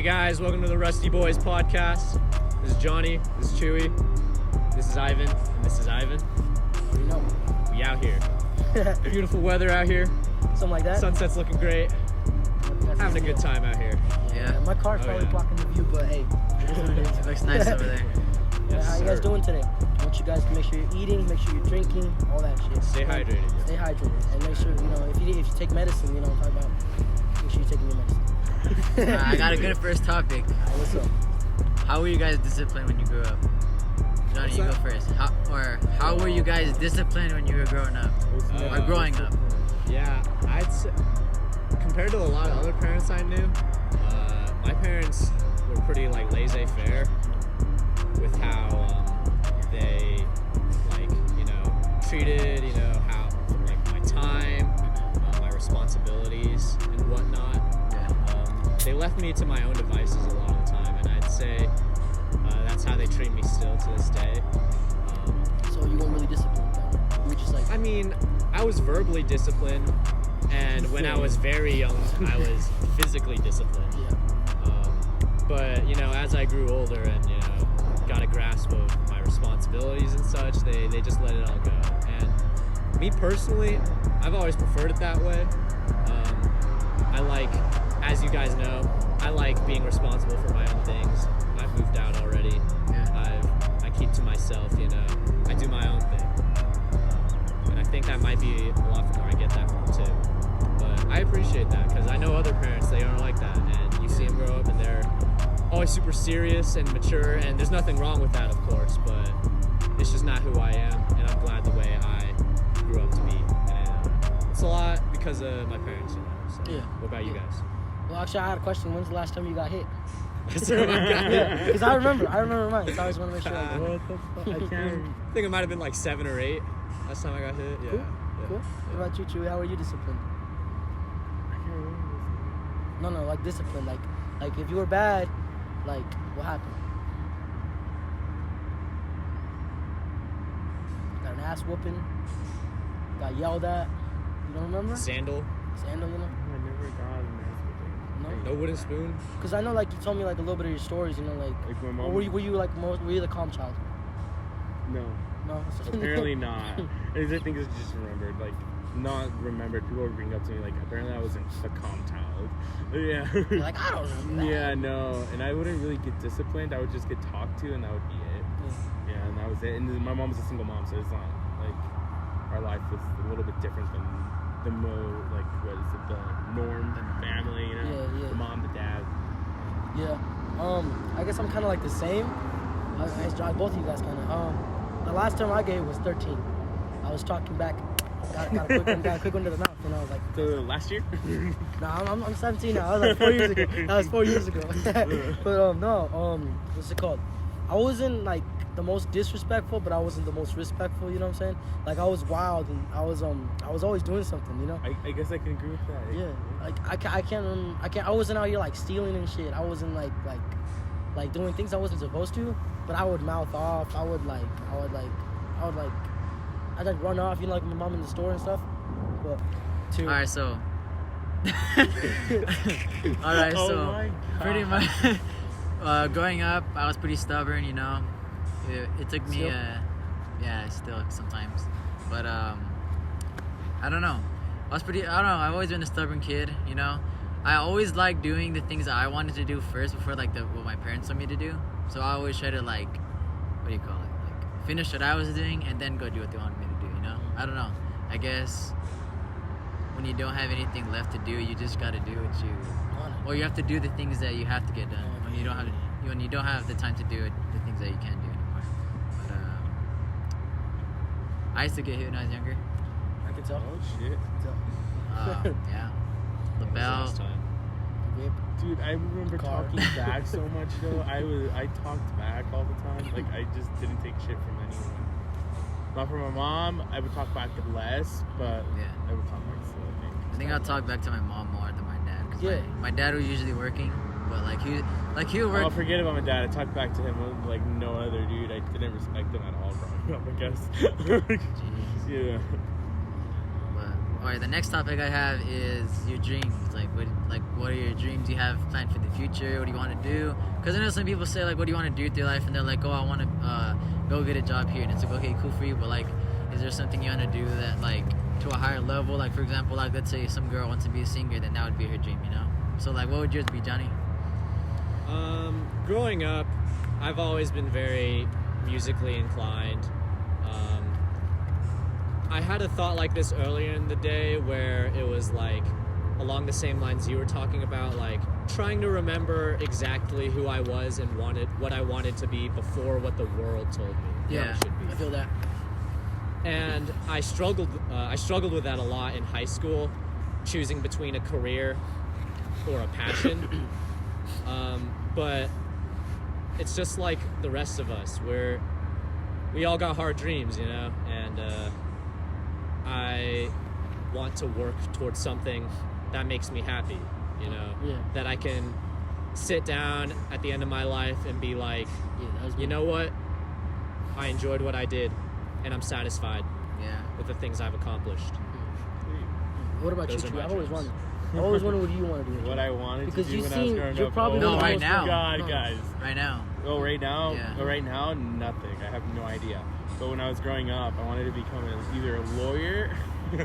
Hey guys, welcome to the Rusty Boys podcast. This is Johnny, this is Chewy, this is Ivan, and this is Ivan. You know. We out here. Beautiful weather out here. Something like that. Sunset's looking great. Having a good time out here. Yeah. My car's probably blocking the view, but hey. It looks nice over there. Yes, how you guys doing today? I want you guys to make sure you're eating, make sure you're drinking, all that shit. Stay hydrated. Stay hydrated. And make sure, if you take medicine, I'm talking about, make sure you're taking your medicine. I got a good first topic. What's up? How were you guys disciplined when you grew up? Johnny, you go first. How were you guys disciplined when you were growing up? Or growing up? Yeah, I'd say, compared to a lot of other parents I knew, my parents were pretty laissez-faire with how they treated how my time, my responsibilities and whatnot. They left me to my own devices a lot of the time, and I'd say that's how they treat me still to this day. So you weren't really disciplined then? You were just I mean, I was verbally disciplined, and when I was very young, I was physically disciplined. Yeah. But as I grew older and got a grasp of my responsibilities and such, they just let it all go. And me personally, I've always preferred it that way. As you guys know, I like being responsible for my own things. I've moved out already. Yeah. I keep to myself. I do my own thing. And I think that might be a lot from where I get that from too. But I appreciate that because I know other parents, they aren't like that, and you see them grow up and they're always super serious and mature, and there's nothing wrong with that, of course, but it's just not who I am, and I'm glad the way I grew up to be. And it's a lot because of my parents, So, Yeah. What about you guys? Well, actually, I had a question. When's the last time you got hit? Yeah, because I remember mine. So I always want to make sure. What the fuck? I think it might have been 7 or 8 last time I got hit. Yeah. Cool. What about you, Chewy? How were you disciplined? No, disciplined. Like if you were bad, what happened? Got an ass whooping. Got yelled at. You don't remember? Sandal. I never got an ass No wooden spoon. Because I know, you told me, a little bit of your stories, Like my mom. Or were you the calm child? No. No? Apparently not. I think it's just remembered. Not remembered. People would bring up to me, apparently I wasn't a calm child. Yeah. You're I don't remember that. Yeah, no. And I wouldn't really get disciplined. I would just get talked to, and that would be it. Yeah, and that was it. And then my mom was a single mom, so it's not, our life was a little bit different than the the norm family, Yeah. the mom, the dad. Yeah. I guess I'm kind of the same. Both of you guys kind of. The last time I gave was 13. I was talking back. Got a quick one to the mouth, and I was like. So last year? Nah, I'm 17 now. I was 4 years ago. That was 4 years ago. But no. What's it called? I wasn't the most disrespectful, but I wasn't the most respectful. You know what I'm saying? I was wild, and I was always doing something. I guess I can agree with that. Yeah. I wasn't out here stealing and shit. I wasn't like doing things I wasn't supposed to. But I would mouth off. I'd run off. My mom in the store and stuff. But All right, so pretty much growing up, I was pretty stubborn. It took me. Still sometimes, but I don't know. I've always been a stubborn kid. I always liked doing the things that I wanted to do first before what my parents told me to do. So I always try to finish what I was doing and then go do what they wanted me to do. I don't know. I guess when you don't have anything left to do, you just gotta do what you. Or you have to do the things that you have to get done. When you don't have the time to do it, the things that you can't do anymore. But I used to get hit when I was younger. I can tell. Oh shit. Yeah. The bell. Dude, I remember talking back so much though. I talked back all the time. I just didn't take shit from anyone. Not from my mom. I would talk back less, but I would talk back still. I think I'll talk back to my mom more than my dad, because my dad was usually working, but he would work. I'll forget about my dad. I talked back to him like no other dude. I didn't respect him at all growing up, I guess. Jeez. Yeah. But all right, the next topic I have is your dreams. What are your dreams you have planned for the future? What do you want to do? Because I know some people say, like, what do you want to do with your life? And they're like, oh, I want to go get a job here. And it's like, okay, cool for you. But, like, is there something you want to do that, like, to a higher level? Like, for example, like, let's say some girl wants to be a singer, then that would be her dream, you know? So, like, what would yours be, Johnny? Growing up, I've always been very musically inclined. I had a thought like this earlier in the day where it was like along the same lines you were talking about, like trying to remember exactly who I was and what I wanted to be before what the world told me what I should be. I feel that. And I struggled with that a lot in high school, choosing between a career or a passion. But it's just like the rest of us, we all got hard dreams, you know, and I want to work towards something that makes me happy, you know, that I can sit down at the end of my life and be like, you know what, I enjoyed what I did and I'm satisfied with the things I've accomplished. What about Those you? are my I've always dreams. wondered what you want to do. What I wanted Because to do you when I was seem growing you're up. probably No, one of the right most- now. God, No. guys. Right now. Oh, right now? Yeah. Oh, right now, nothing. I have no idea. But when I was growing up, I wanted to become either a lawyer Oh,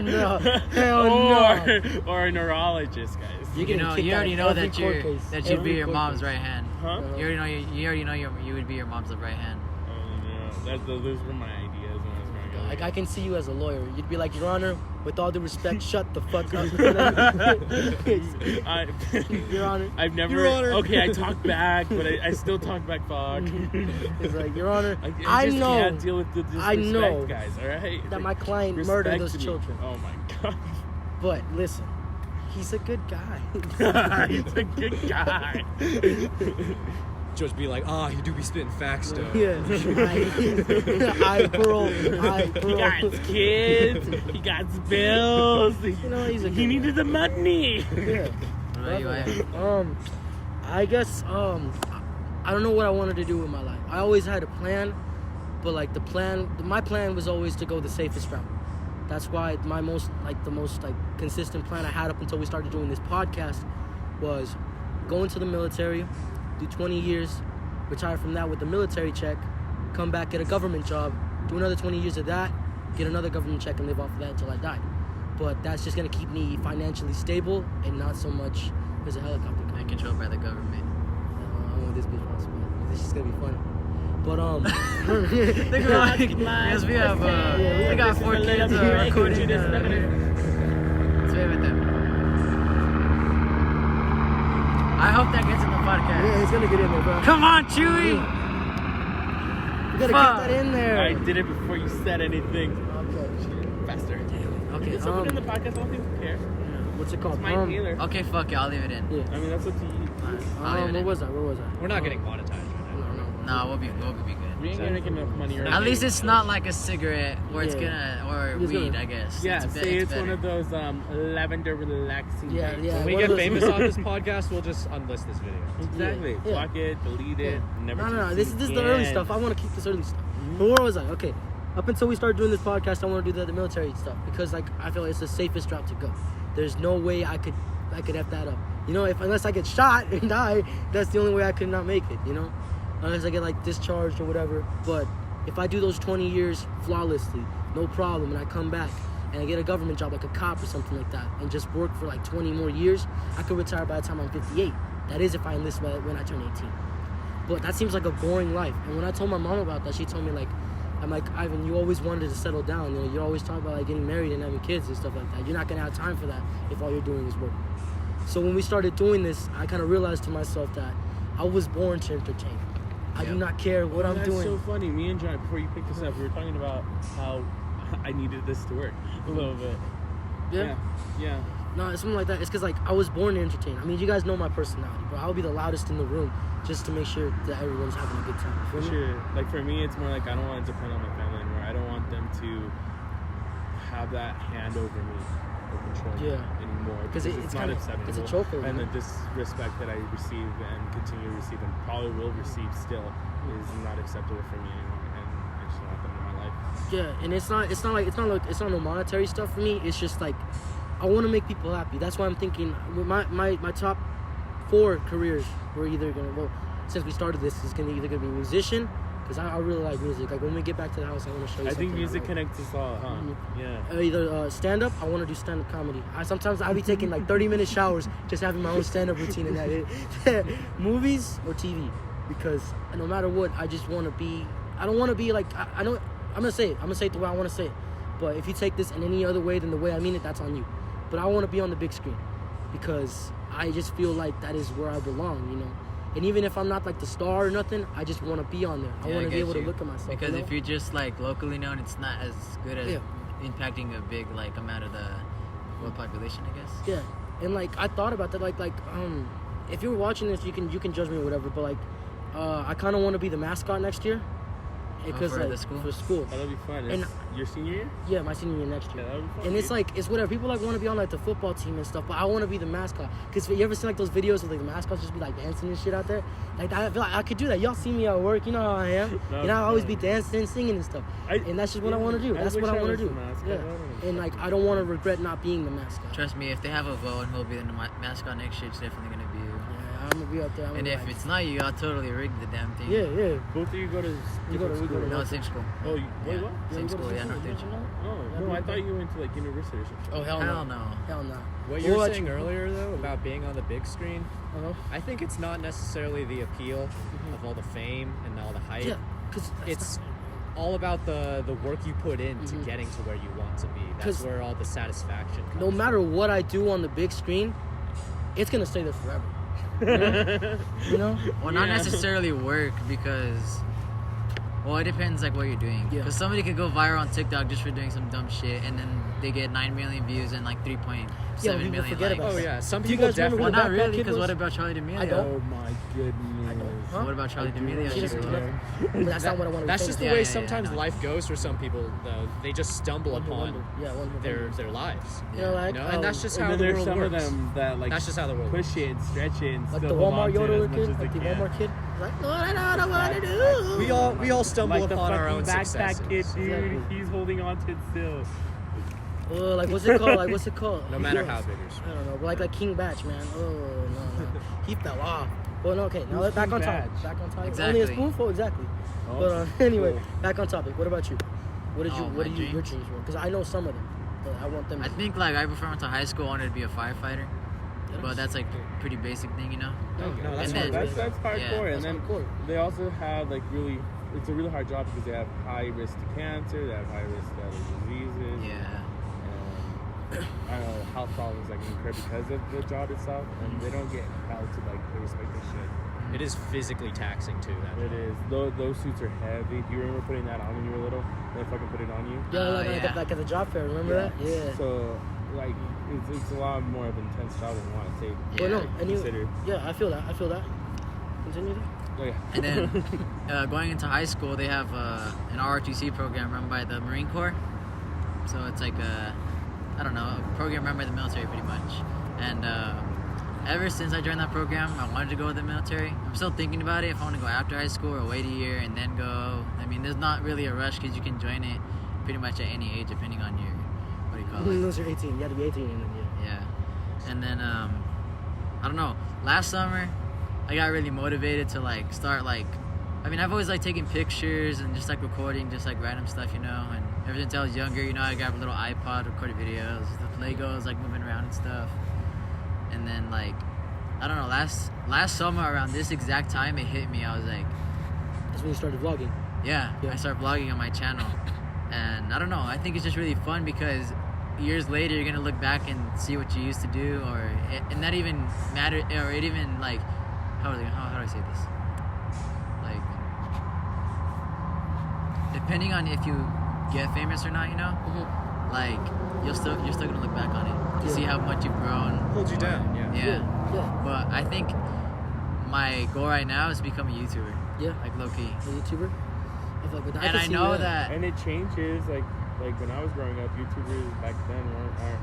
no. Hell no. or a neurologist, guys. You're You getting know, kicked you out already of know every that court case. you'd Every be your court mom's case. right hand. Huh? You already know you would be your mom's right hand. Oh, no. Those were my ideas when I was growing up. Like, I can see you as a lawyer. You'd be like, Your Honor, with all due respect, shut the fuck up. Your Honor. I've never. Your Honor. Okay, I talk back, but I still talk back. Fuck. It's like, Your Honor, I I just know can't deal with the disrespect, I know guys. All right. that my client murdered those Respect me. children. Oh my god. But listen, he's a good guy. He's a good guy. Just be like, you do be spitting facts, though. Yeah. I bro. He got his kids. He got his bills. You know, he's a good He needed the money. Yeah. What about you, Ivan? I guess I don't know what I wanted to do with my life. I always had a plan, but like my plan was always to go the safest route. That's why the most consistent plan I had up until we started doing this podcast was go into the military, do 20 years, retire from that with the military check, come back, get a government job, do another 20 years of that, get another government check and live off of that until I die. But that's just gonna keep me financially stable and not so much as a helicopter company. And controlled by the government. I want this bitch possible. This is gonna be fun. But Think about it. Yes, we have. We got 4 kids recording. Let's wait with them. I hope that gets in the podcast. yeah, it's gonna get in there, bro. Come on, Chewy. You gotta Fuck. get that in there. I did it before you said anything. Okay. Faster. Okay. Is someone in the podcast? I don't think we care. What's it called? It's Mike Taylor. Okay, fuck it. I'll leave it in. Yeah. I mean, that's up to you. I'll leave it Where in. was I? We're not getting monetized right now. No, we'll be good. We ain't gonna make enough money. Right At least it's not like a cigarette, or it's Yeah. or It's weed, gonna- I guess. Yeah, say it's better. one of those lavender relaxing. Yeah, vapes. yeah. When we one of get those- famous off this podcast, we'll just unlist this video. Exactly. Yeah. Block it, delete it, never. No. This is the early stuff. I want to keep this early stuff. But where was I? Okay. Up until we started doing this podcast, I want to do the military stuff because like I feel like it's the safest route to go. There's no way I could F that up. You know, unless I get shot and die, that's the only way I could not make it. You know, unless I get like discharged or whatever. But if I do those 20 years flawlessly, no problem, and I come back and I get a government job like a cop or something like that, and just work for like 20 more years, I could retire by the time I'm 58. That is if I enlist when I turn 18. But that seems like a boring life. And when I told my mom about that, she told me like, I'm like, Ivan, you always wanted to settle down. You know, you always talk about like getting married and having kids and stuff like that. You're not gonna have time for that if all you're doing is work. So when we started doing this, I kind of realized to myself that I was born to entertain. I do not care what I'm That's doing. so funny. Me and John, before you picked this up, we were talking about how I needed this to work a little bit. Yeah. No, it's something like that. It's because like I was born to entertain. I mean, you guys know my personality, bro. I'll be the loudest in the room just to make sure that everyone's having a good time. You For feel me? sure. Like for me, it's more like I don't want to depend on my family anymore. I don't want them to have that hand over me or control me anymore. Because it's not kinda- acceptable. it's a chokehold, And you the know? disrespect that I receive and continue to receive and probably will receive still is not acceptable for me anymore. And I just don't want them in my life. Yeah, and it's not no monetary stuff for me. It's just like I want to make people happy. That's why I'm thinking with my top 4 careers we're either gonna since we started this is either gonna be musician because I really like music. Like when we get back to the house, I want to show you. I think something music like. connects us all, huh? Yeah. Either stand up. I want to do stand up comedy. I'll be taking like 30-minute showers just having my own stand up routine and that. Movies or TV because no matter what, I just want to be. I don't want to be like I know. I'm gonna say it. I'm gonna say it the way I want to say it. But if you take this in any other way than the way I mean it, that's on you. But I want to be on the big screen because I just feel like that is where I belong, you know. And even if I'm not like the star or nothing, I just want to be on there. I want to be able to look at myself. Because you know? if you're just like locally known, it's not as good as Yeah. impacting a big like amount of the world population, I guess. Yeah, and like I thought about that, like if you're watching this, you can judge me or whatever, but like I kind of want to be the mascot next year because for like the school? for school. That'll be fun. And- Your senior year? Yeah, my senior year next year. Yeah, that'll be fun. And it's dude. like it's whatever. People like want to be on like the football team and stuff, but I want to be the mascot. Cause you ever seen like those videos of like the mascots just be like dancing and shit out there? Like I feel like I could do that. Y'all see me at work, you know how I am. No, And I always be no. dancing, singing and stuff. And that's just what I want to do. That's what I want to do. Yeah. And like I don't want to regret not being the mascot. Trust me, if they have a vote and who'll be the mascot next year, it's definitely gonna be you. Yeah, I'm gonna be out there. I'm And gonna if like, it's not you, I'll totally rig the damn thing. yeah. Both of you go to We go to- different schools. No, same school. Oh, you, wait, Yeah. what? Same you go to school, yeah, school? Northridge. Oh, no, I thought you went to like university or something. Oh hell no. Hell no. Hell no. What you were What? saying earlier though about being on the big screen, Uh-huh. I think it's not necessarily the appeal of all the fame and all the hype. Yeah, cause It's all about the work you put in to Mhm. getting to where you want to be. That's 'Cause where all the satisfaction comes no matter what I do on the big screen, it's gonna stay there forever. You know? Well, not Yeah. necessarily work because, well, it depends like what you're doing. Yeah. Because somebody could go viral on TikTok just for doing some dumb shit, and then they get 9 million views and like 3.7 people million forget likes. about Oh yeah, some Do you people guys remember definitely. Well, What not that really, kid because was? what about Charlie D'Amelio? I don't. Oh my goodness. Huh? What about Charlie I do D'Amelio? She doesn't Shit, know. bro. But that's not what I want to That's be just the Yeah, way yeah, sometimes I know. life goes for some people. Though they just stumble upon their lives. You know, like, You know, and that's just And how then the there's world some works. of them that like That's just how the world works. push it and stretch it and like still the hold Walmart on to it Yoda as much kid, as they like the can. Walmart kid. Like, no, I don't know what to do. We all stumble Like the upon our fucking own backpack successes. kid, dude. Exactly. He's holding on to it still. Like what's it called? Like what's it called? No matter how big or small. I don't know, but like King Batch, man. Oh no, he fell off. Well, no, okay. Now Who's let's back King on topic. Batch? Back on topic. Exactly. Only a spoonful, exactly. Oh, But anyway, cool. back on topic. What about you? What did you? Oh, what my do you? Your dreams? dreams were? Because I know some of them, but I want them. I think like right before I went to high school, I wanted to be a firefighter, but that's like a pretty basic thing, you know. No, that's And then- hard. That's hardcore. Yeah, and that's then hardcore. they also have like really, it's a really hard job because they have high risk to cancer, they have high risk to other diseases. Yeah. And, I don't know, health problems that can occur because of the job itself, and they don't get held to like the respect of shit. It is physically taxing too. That It is. Those suits are heavy. Do you remember putting that on when you were little? They fucking put it on you. Yeah, yeah. like at the job fair. Remember that? Yeah. So, like, it's a lot more of an intense job than you want to take. Well, no, Yeah. and you. Consider. Yeah, I feel that. I feel that. Continue. Oh, yeah. And then going into high school, they have an ROTC program run by the Marine Corps. So it's like I don't know, a program run by the military pretty much. And ever since I joined that program, I wanted to go with the military. I'm still thinking about it if I want to go after high school or wait a year and then go. I mean, there's not really a rush because you can join it pretty much at any age depending on your, what do you call it? Unless you're 18, you have to be 18 and then Yeah. And then I don't know, last summer I got really motivated to like start like, I mean, I've always like taken pictures and just like recording just like random stuff, you know, and ever since I was younger, you know, I got a little iPod, recorded videos, the Legos like moving around and stuff. And then like, I don't know, last summer around this exact time it hit me. I was like, that's when you started vlogging. yeah, Yeah. I started vlogging on my channel. And I don't know, I think it's just really fun because years later you're gonna look back and see what you used to do, and not even matter, or it even like, how do I say this? Like, depending on if you get famous or not, you know, like you're still gonna look back on it to Yeah. see how much you've grown. Hold you or- down, yeah. Yeah. But I think my goal right now is to become a YouTuber, Yeah. like low key. A YouTuber. I feel like with that, And can I see know you that. And it changes. Like when I was growing up, YouTubers back then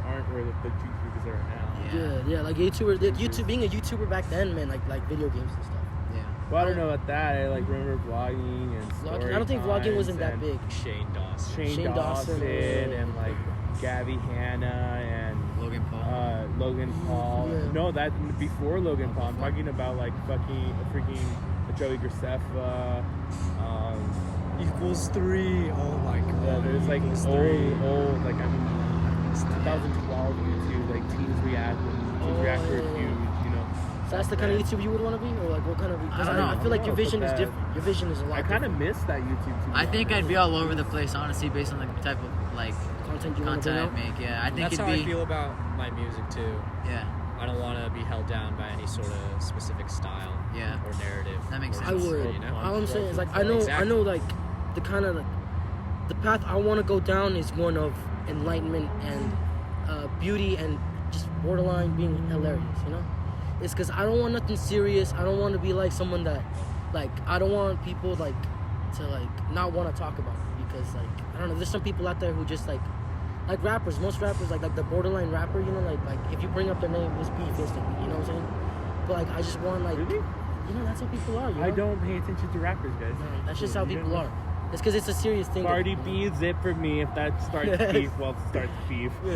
aren't where the YouTubers are now. Yeah. Yeah, like YouTuber, YouTube being a YouTuber back then, man, like video games and stuff. Yeah. Well, I don't know about that. I like remember vlogging and Vlogging. I don't think vlogging wasn't that and big. Shane Dawson. Shane Dawson and like Gabby Hanna and Logan Paul. Logan Paul. Yeah. No, that before Logan Paul. I'm talking about like freaking Joey Graceffa. Equals 3. Oh my god. Yeah, there's like Equals old like I mean 2012 YouTube like teens react to a huge, you know. So that's the kind of YouTube you would want to be, or like what kind of? Because I don't know. I feel like your but vision is that- different. Your vision is a lot. I kind of different. miss that YouTube. To be I think honest. I'd be all over the place, honestly, based on the type of like content you want to content bring I'd out. make. Yeah, I think That's it'd how be. I feel about my music too. Yeah, I don't want to be held down by any sort of specific style Yeah. or narrative. That makes or sense. I would. genre, you know? All I'm saying is like I know like the kind of like the path I want to go down is one of enlightenment and beauty and just borderline being hilarious. You know, it's because I don't want nothing serious. I don't want to be like someone that like I don't want people like to like not want to talk about it because like I don't know. There's some people out there who just like rappers. Most rappers like the borderline rapper. You know, like if you bring up their name, it's beef instantly. You know what I'm saying? But like I just want like. Really? You know, that's how people are. You know? I don't pay attention to rappers, guys. No, that's just how You people don't are. It's because it's a serious thing. Cardi B is it for me. If that starts beef, well, it starts beef. No,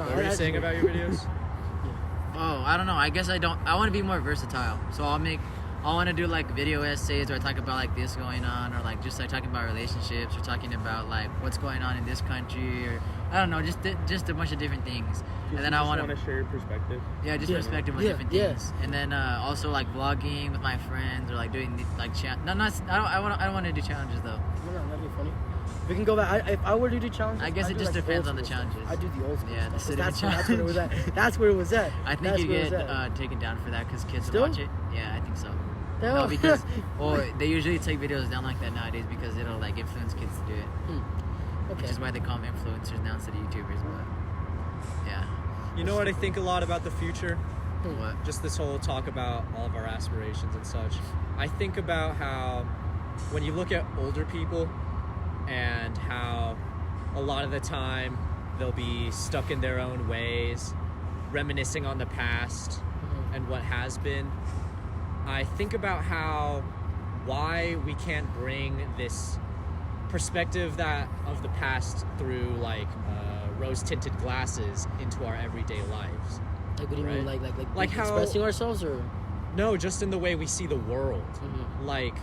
What were you saying about your videos? Oh, I don't know. I guess I don't. I want to be more versatile. So I want to do like video essays where I talk about like this going on, or like just like talking about relationships, or talking about like what's going on in this country, or I don't know, just a bunch of different things. And then I want to share your perspective. yeah, just Yeah. perspective on Yeah, different yeah. things. And then also like vlogging with my friends, or like doing like I don't want to do challenges though. No, that'd be funny. We can go back. If I were to do challenges, I guess I'd it do, just like, depends old on the school stuff. challenges. I do the old school Yeah, stuff. the 'cause city that's challenge. where it was at. That's where it was at. I think That's you where it get was at. taken down for that because kids Still? watch it. Yeah, I think so. Damn. No, because or they usually take videos down like that nowadays because it'll like influence kids to do it, Okay. which is why they call them influencers now instead of YouTubers. But yeah, You know what I think a lot about the future? what? Just this whole talk about all of our aspirations and such. I think about how when you look at older people and how a lot of the time they'll be stuck in their own ways, reminiscing on the past and what has been. I think about why we can't bring this perspective that of the past through like rose-tinted glasses into our everyday lives. Like, what do you mean? Right. Like how- expressing ourselves, or No, just in the way we see the world. Mhm. Like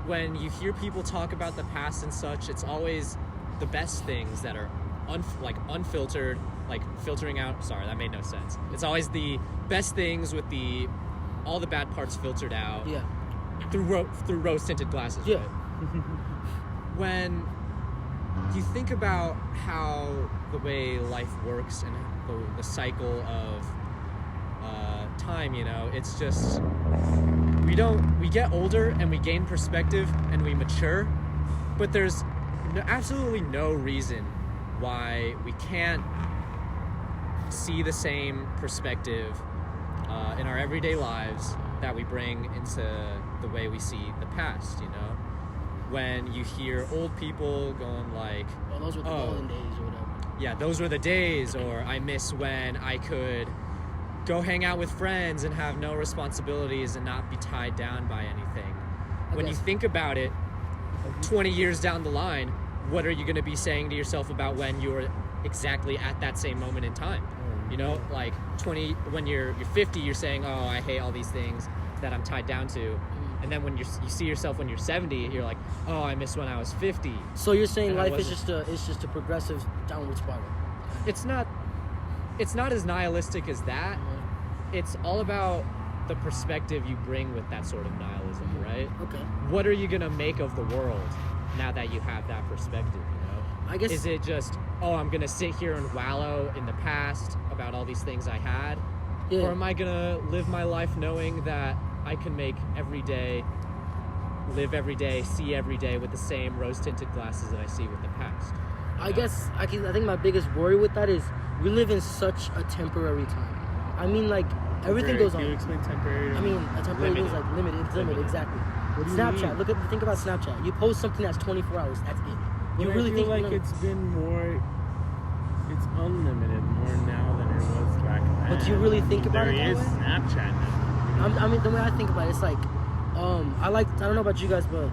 when you hear people talk about the past and such, it's always the best things that are unfiltered, like filtering out. Sorry, that made no sense. It's always the best things with all the bad parts filtered out yeah, through rose-tinted glasses. Yeah. Right? When you think about how the way life works and the cycle of time, you know, it's just we get older and we gain perspective and we mature, but there's absolutely no reason why we can't see the same perspective in our everyday lives that we bring into the way we see the past, you know? When you hear old people going like, well, those were the Oh. golden days or whatever. yeah, those were the days, or I miss when I could go hang out with friends and have no responsibilities and not be tied down by anything. When you guess. think about it, 20 years down the line, what are you going to be saying to yourself about when you were exactly at that same moment in time? You know, like 20, when you're 50, you're saying, oh, I hate all these things that I'm tied down to. And then when you see yourself when you're 70, you're like, oh, I miss when I was 50. So you're saying And I life is wasn't- just a progressive downward spiral. It's not as nihilistic as that. It's all about the perspective you bring with that sort of nihilism, right? Okay. What are you gonna make of the world now that you have that perspective, you know? I guess. Is it just, oh, I'm gonna sit here and wallow in the past about all these things I had? Yeah. Or am I gonna live my life knowing that I can make every day, live every day, see every day with the same rose-tinted glasses that I see with the past? I guess I think my biggest worry with that is we live in such a temporary time. I mean, like everything goes Can you on. explain temporary? to I me? mean, a temporary means Limited. like limited. It's limited, Limited. exactly. What do you Snapchat. mean? Think about Snapchat. You post something that's 24 hours. That's it. You But really I feel think like it's been more, it's unlimited more now than it was back then. But do you really think about there it that is way? Snapchat now. I mean, the way I think about it, it's like I don't know about you guys, but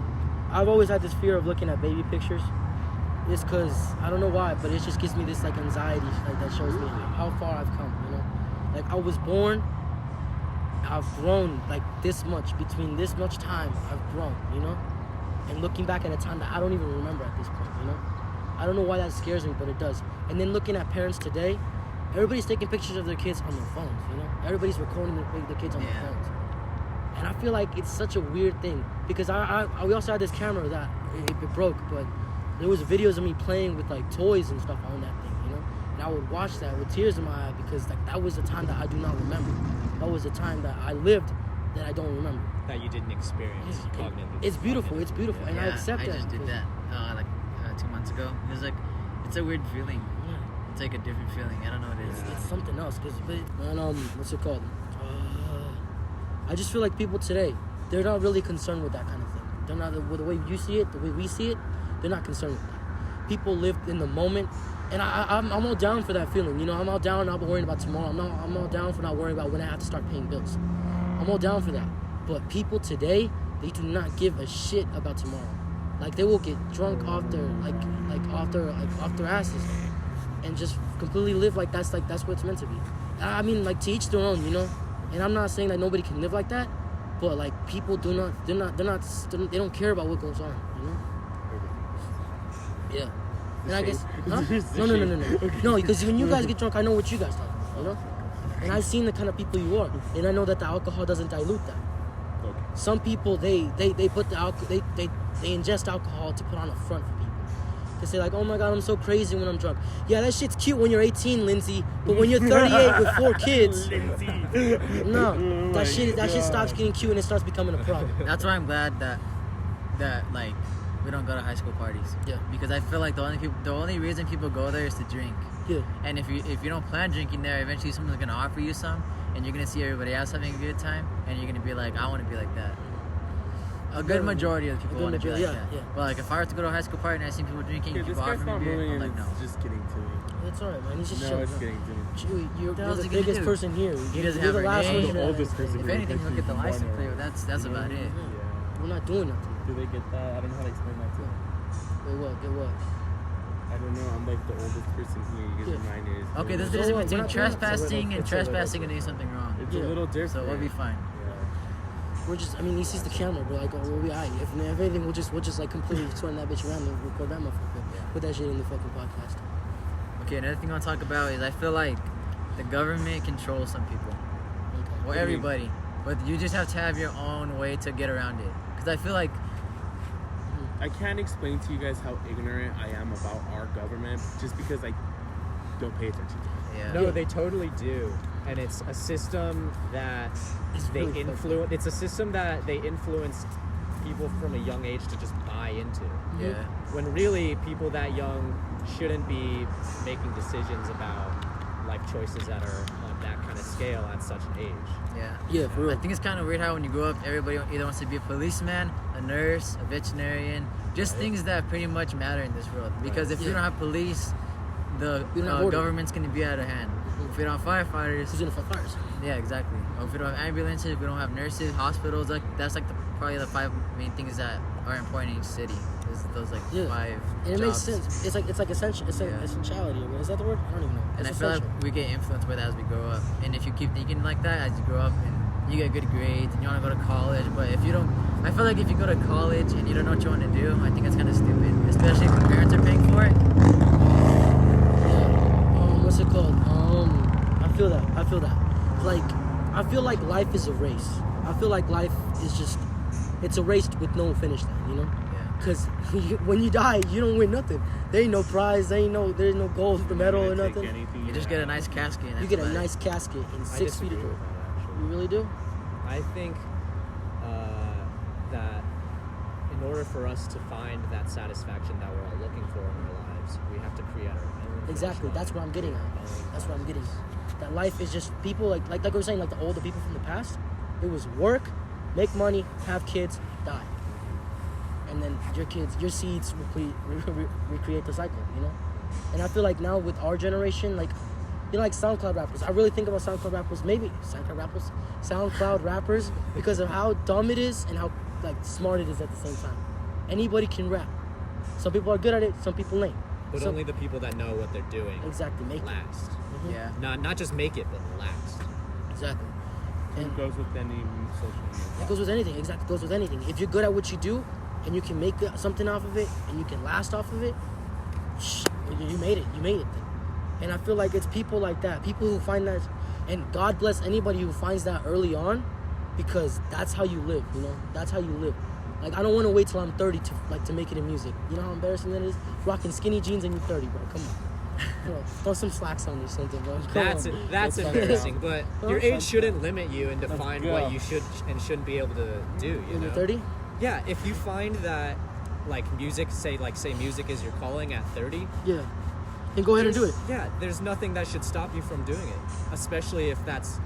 I've always had this fear of looking at baby pictures. It's cause I don't know why, but it just gives me this like anxiety, like that shows me how far I've come. You know, like I was born, I've grown like this much. Between this much time, I've grown. You know, and looking back at a time that I don't even remember at this point. You know, I don't know why that scares me, but it does. And then looking at parents today, everybody's taking pictures of their kids on their phones. You know, everybody's recording their kids on their phones. And I feel like it's such a weird thing because we also had this camera that it broke, but there was videos of me playing with like toys and stuff on that thing, you know. And I would watch that with tears in my eye because like that was a time that I do not remember. That was a time that I lived that I don't remember. That you didn't experience cognitively. It's beautiful. It's beautiful, and I accept that. I just did that 2 months ago. It was like it's a weird feeling. Yeah. It's like a different feeling. I don't know what it is. It's something else. And what's it called? I just feel like people today, they're not really concerned with that kind of thing. They're not, with the way you see it, the way we see it, they're not concerned with that. People live in the moment, and I'm all down for that feeling. You know, I'm all down not worrying about tomorrow. I'm all down for not worrying about when I have to start paying bills. I'm all down for that. But people today, they do not give a shit about tomorrow. Like they will get drunk off their off their asses, and just completely live like that's what it's meant to be. I mean, like to each their own, you know. And I'm not saying that nobody can live like that, but like people they don't care about what goes on, you know? Yeah. And I guess, huh? No, because when you guys get drunk, I know what you guys like, you know? And I've seen the kind of people you are, and I know that the alcohol doesn't dilute that. Okay. Some people, they put the alcohol, they ingest alcohol to put on a front for people. They say like, oh my God, I'm so crazy when I'm drunk. Yeah, that shit's cute when you're 18, Lindsay, but when you're 38 with 4 kids, no, that shit stops getting cute and it starts becoming a problem. That's why I'm glad that like we don't go to high school parties. Yeah. Because I feel like the only reason people go there is to drink. Yeah. And if you don't plan drinking there, eventually someone's gonna offer you some, and you're gonna see everybody else having a good time, and you're gonna be like, I want to be like that. A good majority of people want to be like that. Yeah. But like if I were to go to a high school party and I see people drinking, Dude, people this guy's offering not me beer, moving I'm and like, no. it's just getting to me. It's alright, man. He's just No, chilling. it's getting to me. You're hell's the he gonna biggest do? person here. He doesn't You're have the a last name. one The here. oldest person If here. anything, look at the One license or- plate. That's about it. Yeah. We're not doing nothing. Do they get that? I don't know how to explain that to them. Get what? I don't know. I'm like the oldest person here. You guys Yeah. are 9 years. Okay, there's So a difference what? between We're not doing trespassing and It's a little trespassing and doing something wrong. It's Yeah. a little different. So we'll be fine. We're just, I mean, he sees the camera, but like, we'll be alright. If anything, we'll just like completely turn that bitch around and record that motherfucker. Put that shit in the fucking podcast. Okay, another thing I want to talk about is I feel like the government controls some people. Okay. Well, everybody. But you just have to have your own way to get around it. Because I feel like, I can't explain to you guys how ignorant I am about our government just because I don't pay attention to it. yeah. No, they totally do, and it's a system that It's they really influence. It's a system that they influence people from a young age to just buy into. Yeah. When really people that young shouldn't be making decisions about life choices that are on that kind of scale at such an age. Yeah. Yeah, for I real. think it's kind of weird how when you grow up, everybody either wants to be a policeman, a nurse, a veterinarian, just things that pretty much matter in this world. Because if you Yeah. don't have police, the You don't have order. government's going to be out of hand. If we don't have firefighters, Who's gonna fight fires? yeah, exactly. Or if we don't have ambulances, if we don't have nurses, hospitals, like that's like probably the 5 main things that are important in each city. Is those like Yeah. 5 And it jobs. makes sense. It's like essential. It's like Yeah. essentiality. Is that the word? I don't even know. And It's I feel like essential. we get influenced by that as we grow up. And if you keep thinking like that as you grow up and you get good grades and you want to go to college, but if you don't, I feel like if you go to college and you don't know what you want to do, I think it's kind of stupid. Especially if your parents are paying for it. What's it called? I feel that. Like, I feel like life is a race. I feel like life is just, it's a race with no finish line, you know? Yeah. Because when you die, you don't win nothing. There ain't no prize, there's no gold, the medal or You're gonna take nothing. anything You just get a nice casket. And You that's get a about it. nice casket in I 6 feet disagree of with dirt. that, actually. You really do? I think that in order for us to find that satisfaction that we're all looking for in our lives, we have to create our own. Exactly. finish That's line. what I'm getting at. That's what I'm getting at. That life is just people like we were saying, like the older people from the past. It was work, make money, have kids, die, and then your seeds recreate the cycle. You know. And I feel like now with our generation, like you know, like SoundCloud rappers. I really think about SoundCloud rappers, SoundCloud rappers, because of how dumb it is and how like smart it is at the same time. Anybody can rap. Some people are good at it, some people ain't. But only the people that know what they're doing Exactly, make it. last. Mhm. Yeah. Not just make it, but last. Exactly. It And goes with any social media. it goes with anything. Exactly, it goes with anything. If you're good at what you do, and you can make something off of it, and you can last off of it, you made it. You made it. Then. And I feel like it's people like that, people who find that, and God bless anybody who finds that early on, because that's how you live. You know, that's how you live. Like I don't want to wait till I'm 30 to make it in music. You know how embarrassing that is? Rocking skinny jeans and you're 30, bro. Come on. Bro, throw some slacks on or something, bro. That's embarrassing, but your That's age shouldn't limit you and define go. what you should and shouldn't be able to do. You When know, you're 30? yeah. If you find that, like music, say music is your calling at 30, Yeah. And go ahead and do it. yeah, there's nothing that should stop you from doing it, especially if that's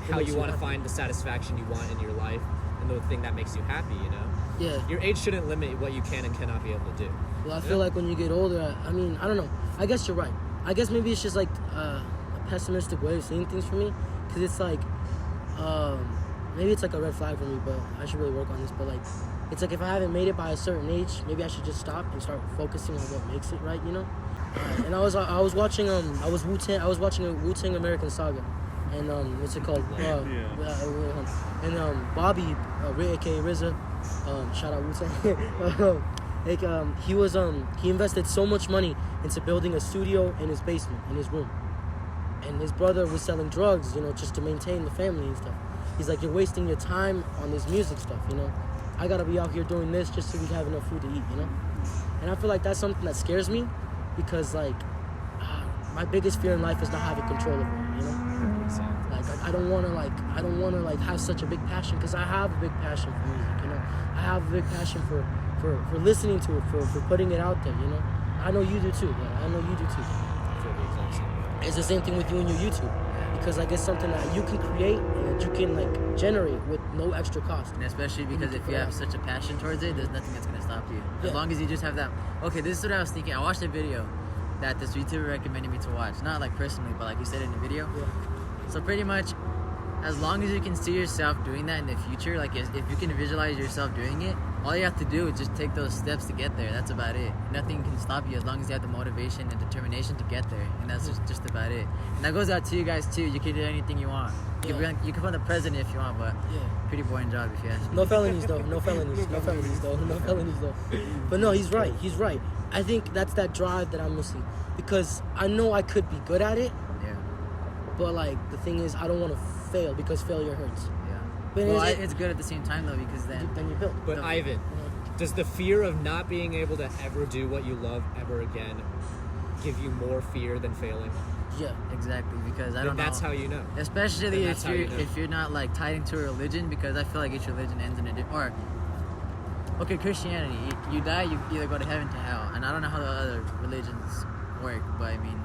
how makes you you want to happy. find the satisfaction you want in your life and the thing that makes you happy. You know, Yeah. your age shouldn't limit what you can and cannot be able to do. Well, I feel like when you get older, I mean, I don't know. I guess you're right. I guess maybe it's just like a pessimistic way of seeing things for me, because it's like, maybe it's like a red flag for me, but I should really work on this. But like, it's like if I haven't made it by a certain age, maybe I should just stop and start focusing on what makes it right, you know. And I was watching I was watching a Wu-Tang American Saga, and what's it called? And Bobby, aka RZA, shout out Wu-Tang. Like he invested so much money into building a studio in his basement, in his room, and his brother was selling drugs, you know, just to maintain the family and stuff. He's like, you're wasting your time on this music stuff, you know. I gotta be out here doing this just so we have enough food to eat, you know. And I feel like that's something that scares me, because like my biggest fear in life is not having control over it, you know. Exactly. Like I don't wanna have such a big passion, because I have a big passion for music, you know. I have a big passion for listening to it, for putting it out there, you know. I know you do too, man. I know you do too. I feel the exact same way. It's the same thing with you and your YouTube, because like it's something that you can create and that you can like generate with no extra cost. And especially because if you have such a passion towards it, there's nothing that's gonna stop you. As Yeah. long as you just have that. Okay, this is what I was thinking. I watched a video that this YouTuber recommended me to watch. Not like personally, but like you said in the video. Yeah. So pretty much, as long as you can see yourself doing that in the future, like if you can visualize yourself doing it, all you have to do is just take those steps to get there. That's about it. Nothing can stop you as long as you have the motivation and determination to get there. And that's just about it. And that goes out to you guys too. You can do anything you want. You Yeah. can become the president if you want, but Yeah. pretty boring job if you ask me. No felonies though. No felonies though. But no, he's right. I think that's that drive that I'm missing, because I know I could be good at it, Yeah. but like the thing is, I don't want to fail, because failure hurts. Yeah. But Well, is it's good at the same time though, because then then you build. But No. Ivan, does the fear of not being able to ever do what you love ever again give you more fear than failing? Yeah. exactly, because I Then don't know. that's how you know. Especially Then if that's how you know. if you're not like tied into a religion, because I feel like each religion ends in a different. Or okay, Christianity, you die, you either go to heaven to hell, and I don't know how the other religions work, but I mean,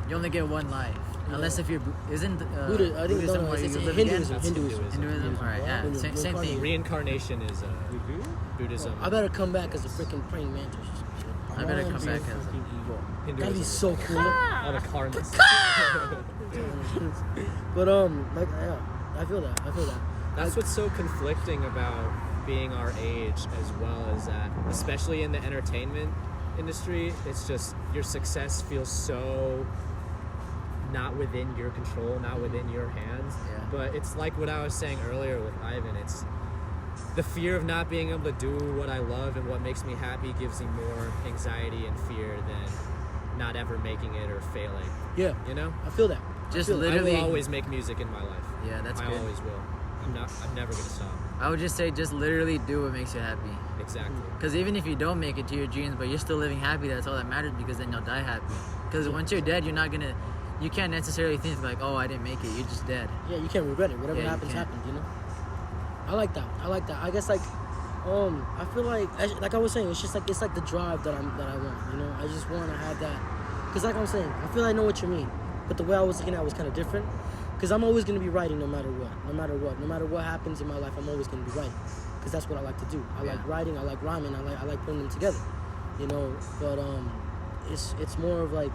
you only get one life, unless if you're isn't Buddha, I think Buddhism no, where it's you live Hinduism. That's Hinduism. Hinduism, alright, yeah, Hinduism. same thing. Reincarnation is You do? Buddhism. I better come back as a freaking praying mantis or some shit. I better come Be a back as fucking eagle. That'd be Hinduism. so cool. All the karmas. But like yeah, I feel that. That's what's so conflicting about being our age, as well as that, especially in the entertainment industry. It's just your success feels so not within your control, not within your hands. Yeah. But it's like what I was saying earlier with Ivan. It's the fear of not being able to do what I love and what makes me happy gives me more anxiety and fear than not ever making it or failing. Yeah, You know? I feel that. Just I feel that. literally- I will always make music in my life. Yeah, that's I good. always will. I'm never gonna stop. I would just say just literally do what makes you happy. Exactly. Because even if you don't make it to your dreams, but you're still living happy, that's all that matters, because then you'll die happy. Because once you're dead, you can't necessarily think like, oh, I didn't make it. You're just dead. Yeah, you can't regret it. Whatever Yeah, you happens, can't. happens. You know. I like that. I guess like, I feel like I was saying, it's like the drive that I want. You know, I just want to have that. Cause like I'm saying, I feel I know what you mean, but the way I was looking at it was kind of different. Cause I'm always gonna be writing no matter what happens in my life. I'm always gonna be writing. Cause that's what I like to do. I like writing. I like rhyming. I like putting them together. You know, but it's more of like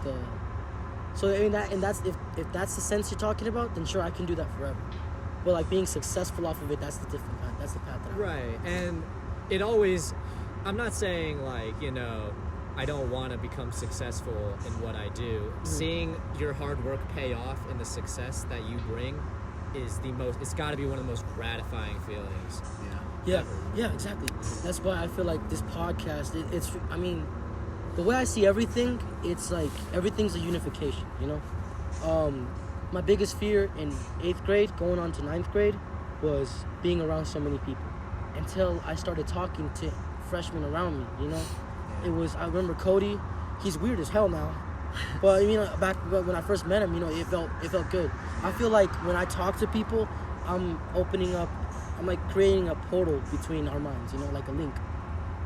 So I mean that's if that's the sense you're talking about, then sure I can do that forever. But like being successful off of it, that's the different path. That's the path that I'm on. Right, and it always. I'm not saying like I don't want to become successful in what I do. Seeing your hard work pay off in the success that you bring is the most. It's got to be one of the most gratifying feelings. Yeah, exactly. That's why I feel like this podcast. I mean, the way I see everything, it's like everything's a unification. My biggest fear in 8th grade, going on to 9th grade, was being around so many people. Until I started talking to freshmen around me, I remember Cody. He's weird as hell now, but back when I first met him, it felt good. I feel like when I talk to people, I'm like creating a portal between our minds, like a link.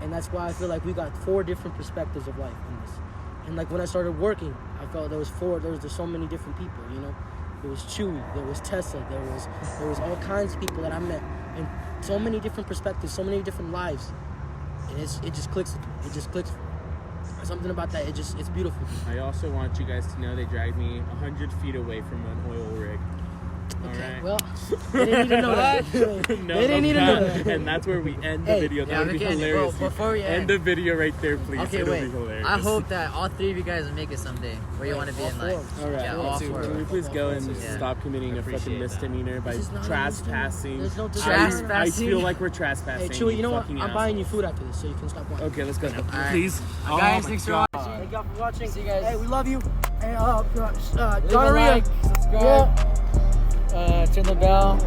And that's why I feel like we got 4 different perspectives of life in this. And like when I started working, I felt there was so many different people, There was Chewy, there was Tessa, there was all kinds of people that I met, and so many different perspectives, so many different lives. And it just clicks. It just clicks. Something about that, it's beautiful. I also want you guys to know they dragged me 100 feet away from an oil rig. Okay, Alright. well, they didn't need to know that. No, They didn't need to know that. And that's where we end the Hey. video. That would be okay, hilarious. well, before we end the video right there, please. Okay, It'll wait. be hilarious. I hope that all 3 of you guys will make it someday where you want to be all in life. 4. All right. Yeah, Me all too, 4. bro. Can we please go and Yeah. stop committing a Appreciate fucking that. misdemeanor by This is not a trespassing? There's no Trash- trespassing. I Trespassing? feel like we're trespassing. Hey, Chewy, you know what? fucking I'm buying you assholes. food after this, so you can stop watching. Okay, let's go now. All right. Please. Guys, Oh thanks my for watching. Thank y'all for watching. See you guys. Hey, we love you. Hey, Leave a gonorrhea. like, subscribe, turn the bell.